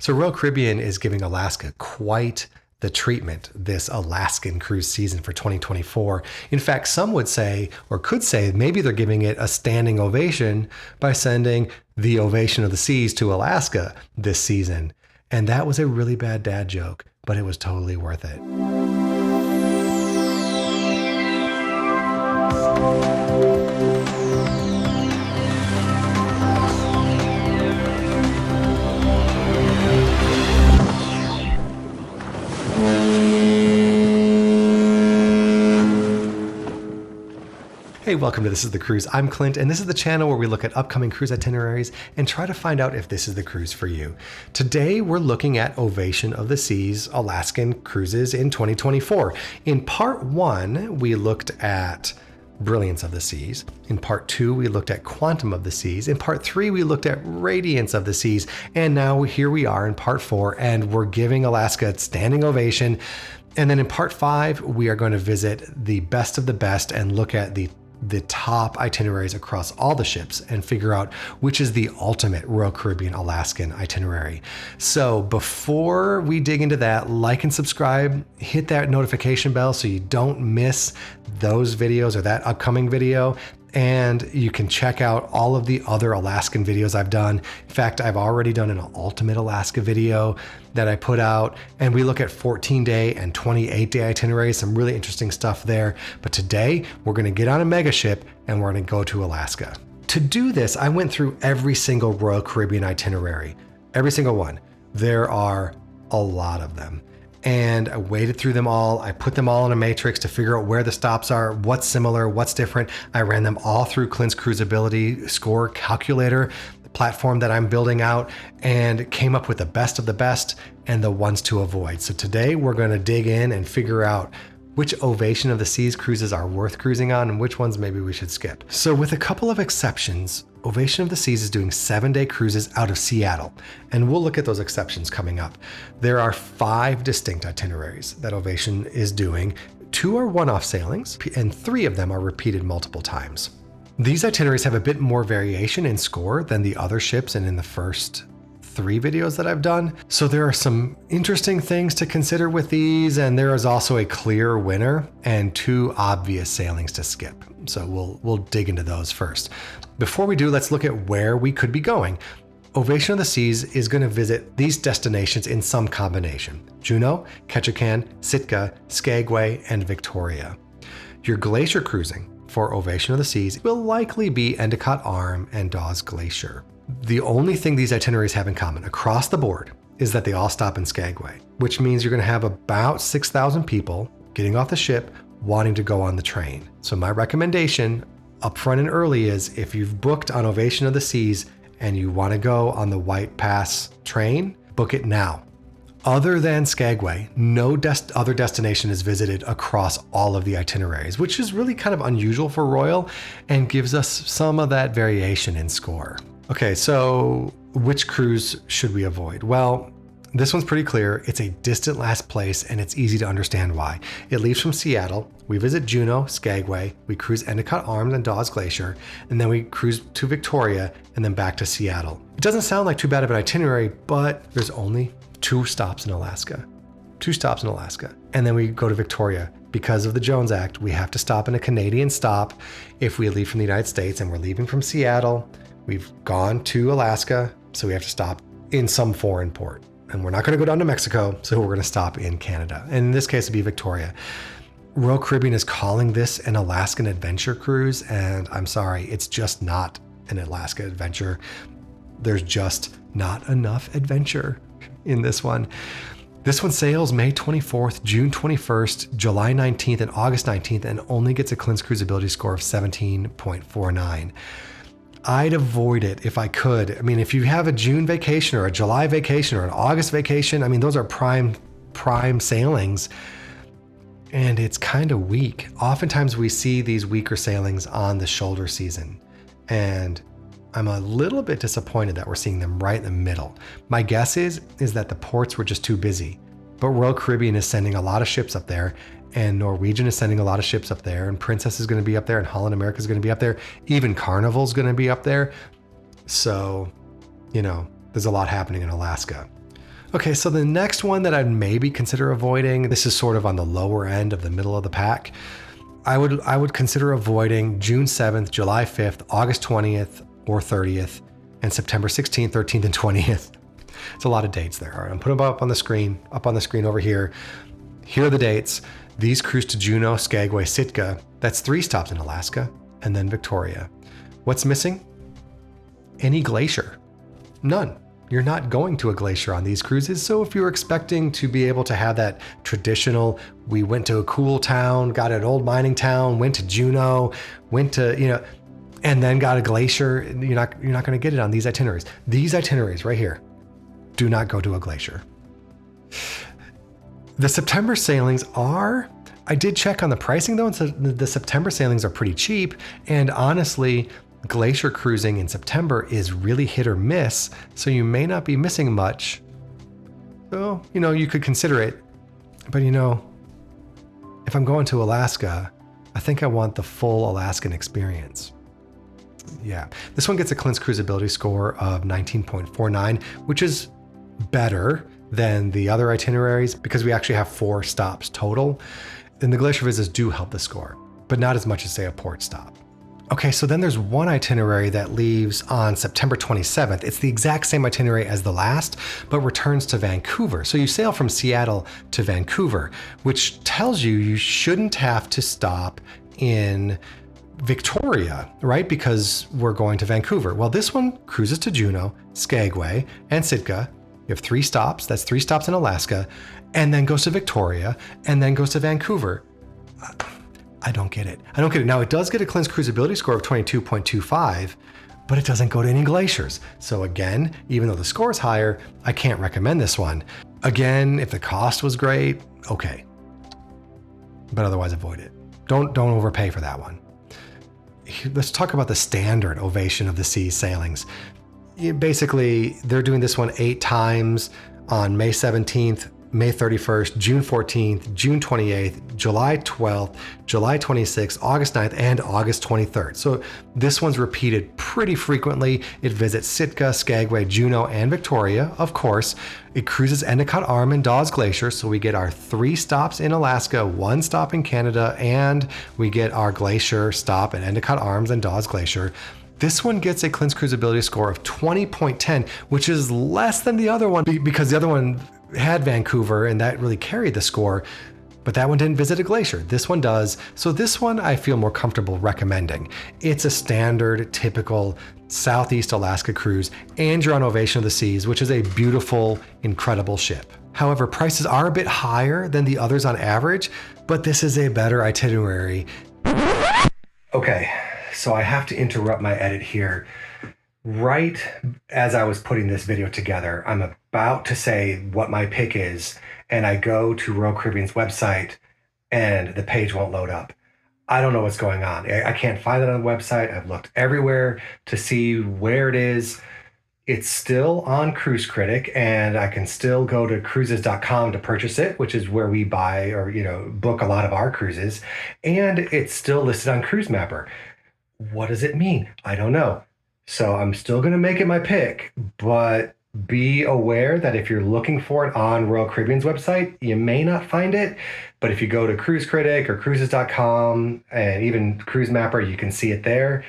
So Royal Caribbean is giving Alaska quite the treatment this Alaskan cruise season for 2024. In fact, some would say, or could say, maybe they're giving it a standing ovation by sending the Ovation of the Seas to Alaska this season. And that was a really bad dad joke, but it was totally worth it. Hey, welcome to This is the Cruise. I'm Clint, and this is the channel where we look at upcoming cruise itineraries and try to find out if this is the cruise for you. Today, we're looking at Ovation of the Seas Alaskan cruises in 2024. In part one, we looked at Brilliance of the Seas. In part two, we looked at Quantum of the Seas. In part three, we looked at Radiance of the Seas. And now here we are in part four, and we're giving Alaska a standing ovation. And then in part five, we are going to visit the best of the best and look at the top itineraries across all the ships and figure out which is the ultimate Royal Caribbean Alaskan itinerary. So before we dig into that, like and subscribe, hit that notification bell so you don't miss those videos or that upcoming video. And you can check out all of the other Alaskan videos I've done. In fact, I've already done an Ultimate Alaska video that I put out, and we look at 14-day and 28-day itineraries, some really interesting stuff there. But today, we're gonna get on a mega ship and we're gonna go to Alaska. To do this, I went through every single Royal Caribbean itinerary, every single one. There are a lot of them. And I waded through them all. I put them all in a matrix to figure out where the stops are, what's similar, what's different. I ran them all through Clint's Cruisability Score Calculator, the platform that I'm building out, and came up with the best of the best and the ones to avoid. So today we're going to dig in and figure out which Ovation of the Seas cruises are worth cruising on and which ones maybe we should skip. So with a couple of exceptions, Ovation of the Seas is doing 7-day cruises out of Seattle, and we'll look at those exceptions coming up. There are 5 distinct itineraries that Ovation is doing. 2 are one-off sailings, and 3 of them are repeated multiple times. These itineraries have a bit more variation in score than the other ships and in the first 3 videos that I've done. So there are some interesting things to consider with these, and there is also a clear winner and 2 obvious sailings to skip. So we'll dig into those first. Before we do, let's look at where we could be going. Ovation of the Seas is going to visit these destinations in some combination: Juneau, Ketchikan, Sitka, Skagway, and Victoria. Your glacier cruising for Ovation of the Seas will likely be Endicott Arm and Dawes Glacier. The only thing these itineraries have in common across the board is that they all stop in Skagway, which means you're going to have about 6,000 people getting off the ship wanting to go on the train. So my recommendation upfront and early is, if you've booked on Ovation of the Seas and you want to go on the White Pass train, book it now. Other than Skagway, no other destination is visited across all of the itineraries, which is really kind of unusual for Royal and gives us some of that variation in score. Okay, so which cruise should we avoid? Well, this one's pretty clear. It's a distant last place, and it's easy to understand why. It leaves from Seattle. We visit Juneau, Skagway, we cruise Endicott Arms and Dawes Glacier, and then we cruise to Victoria and then back to Seattle. It doesn't sound like too bad of an itinerary, but there's only 2 stops in Alaska. 2 stops in Alaska. And then we go to Victoria. Because of the Jones Act, we have to stop in a Canadian stop if we leave from the United States, and we're leaving from Seattle. We've gone to Alaska, so we have to stop in some foreign port. And we're not going to go down to Mexico, so we're going to stop in Canada. And in this case, it'd be Victoria. Royal Caribbean is calling this an Alaskan adventure cruise, and I'm sorry, it's just not an Alaska adventure. There's just not enough adventure in this one. This one sails May 24th, June 21st, July 19th, and August 19th, and only gets a Clint's Cruisability score of 17.49. I'd avoid it if I could. I mean, if you have a June vacation or a July vacation or an August vacation, I mean, those are prime sailings, and it's kind of weak. Oftentimes we see these weaker sailings on the shoulder season, and I'm a little bit disappointed that we're seeing them right in the middle. My guess is that the ports were just too busy, but Royal Caribbean is sending a lot of ships up there, and Norwegian is sending a lot of ships up there, and Princess is going to be up there, and Holland America is going to be up there. Even Carnival's going to be up there. So, there's a lot happening in Alaska. Okay, so the next one that I'd maybe consider avoiding, this is sort of on the lower end of the middle of the pack. I would consider avoiding June 7th, July 5th, August 20th or 30th, and September 16th, 13th, and 20th. It's a lot of dates there. All right, I'm putting them up on the screen over here. Here are the dates. These cruise to Juneau, Skagway, Sitka. That's 3 stops in Alaska, and then Victoria. What's missing? Any glacier. None. You're not going to a glacier on these cruises. So if you're expecting to be able to have that traditional, we went to a cool town, got an old mining town, went to Juneau, went to, and then got a glacier, you're not going to get it on these itineraries. These itineraries right here do not go to a glacier. The September sailings I did check on the pricing though, and so the September sailings are pretty cheap. And honestly, glacier cruising in September is really hit or miss, so you may not be missing much. So, you could consider it. But if I'm going to Alaska, I think I want the full Alaskan experience. Yeah, this one gets a Clint's cruisability score of 19.49, which is better than the other itineraries because we actually have 4 stops total. And the glacier visits do help the score, but not as much as, say, a port stop. Okay, so then there's one itinerary that leaves on September 27th. It's the exact same itinerary as the last, but returns to Vancouver. So you sail from Seattle to Vancouver, which tells you shouldn't have to stop in Victoria, right? Because we're going to Vancouver. Well, this one cruises to Juneau, Skagway, and Sitka. You have 3 stops. That's 3 stops in Alaska, and then goes to Victoria, and then goes to Vancouver. I don't get it. Now, it does get a Clint's cruisability score of 22.25, but it doesn't go to any glaciers. So again, even though the score is higher, I can't recommend this one. Again, if the cost was great, okay. But otherwise, avoid it. Don't overpay for that one. Let's talk about the standard Ovation of the Seas sailings. Basically, they're doing this one 8 times on May 17th, May 31st, June 14th, June 28th, July 12th, July 26th, August 9th, and August 23rd. So this one's repeated pretty frequently. It visits Sitka, Skagway, Juneau, and Victoria, of course. It cruises Endicott Arm and Dawes Glacier, so we get our 3 stops in Alaska, 1 stop in Canada, and we get our glacier stop at Endicott Arms and Dawes Glacier. This one gets a Clint's cruisability score of 20.10, which is less than the other one because the other one had Vancouver and that really carried the score, but that one didn't visit a glacier. This one does. So this one I feel more comfortable recommending. It's a standard, typical Southeast Alaska cruise, and you're on Ovation of the Seas, which is a beautiful, incredible ship. However, prices are a bit higher than the others on average, but this is a better itinerary. Okay, so I have to interrupt my edit here. Right as I was putting this video together, I'm about to say what my pick is, and I go to Royal Caribbean's website and the page won't load up. I don't know what's going on. I can't find it on the website. I've looked everywhere to see where it is. It's still on Cruise Critic, and I can still go to cruises.com to purchase it, which is where we buy or book a lot of our cruises. And it's still listed on Cruise Mapper. What does it mean? I don't know. So I'm still going to make it my pick, but be aware that if you're looking for it on Royal Caribbean's website, you may not find it. But if you go to Cruise Critic or cruises.com and even Cruise Mapper, you can see it there.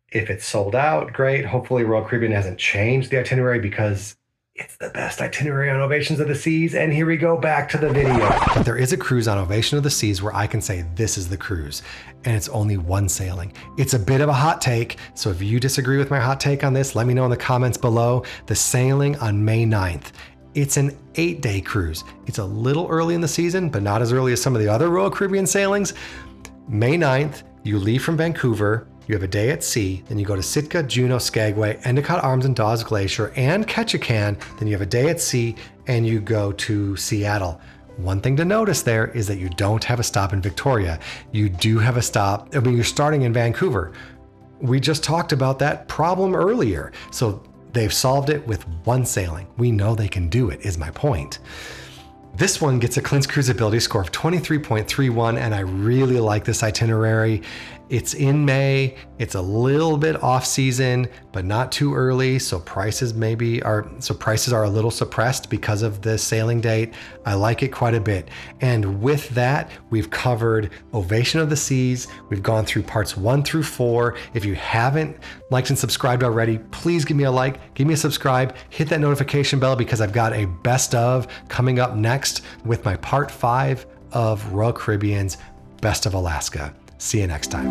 If it's sold out, great. Hopefully Royal Caribbean hasn't changed the itinerary because it's the best itinerary on Ovations of the Seas. And here we go back to the video. But there is a cruise on Ovation of the Seas where I can say this is the cruise, and it's only 1 sailing. It's a bit of a hot take, so if you disagree with my hot take on this, let me know in the comments below. The sailing on May 9th. It's an 8-day cruise. It's a little early in the season, but not as early as some of the other Royal Caribbean sailings. May 9th, you leave from Vancouver. You have a day at sea, then you go to Sitka, Juneau, Skagway, Endicott Arms and Dawes Glacier, and Ketchikan. Then you have a day at sea, and you go to Seattle. One thing to notice there is that you don't have a stop in Victoria. You do have a stop. You're starting in Vancouver. We just talked about that problem earlier. So they've solved it with 1 sailing. We know they can do it, is my point. This one gets a Clint's cruisability score of 23.31, and I really like this itinerary. It's in May. It's a little bit off season, but not too early. So prices are a little suppressed because of the sailing date. I like it quite a bit. And with that, we've covered Ovation of the Seas. We've gone through parts 1 through 4. If you haven't liked and subscribed already, please give me a like, give me a subscribe, hit that notification bell because I've got a best of coming up next with my part 5 of Royal Caribbean's Best of Alaska. See you next time.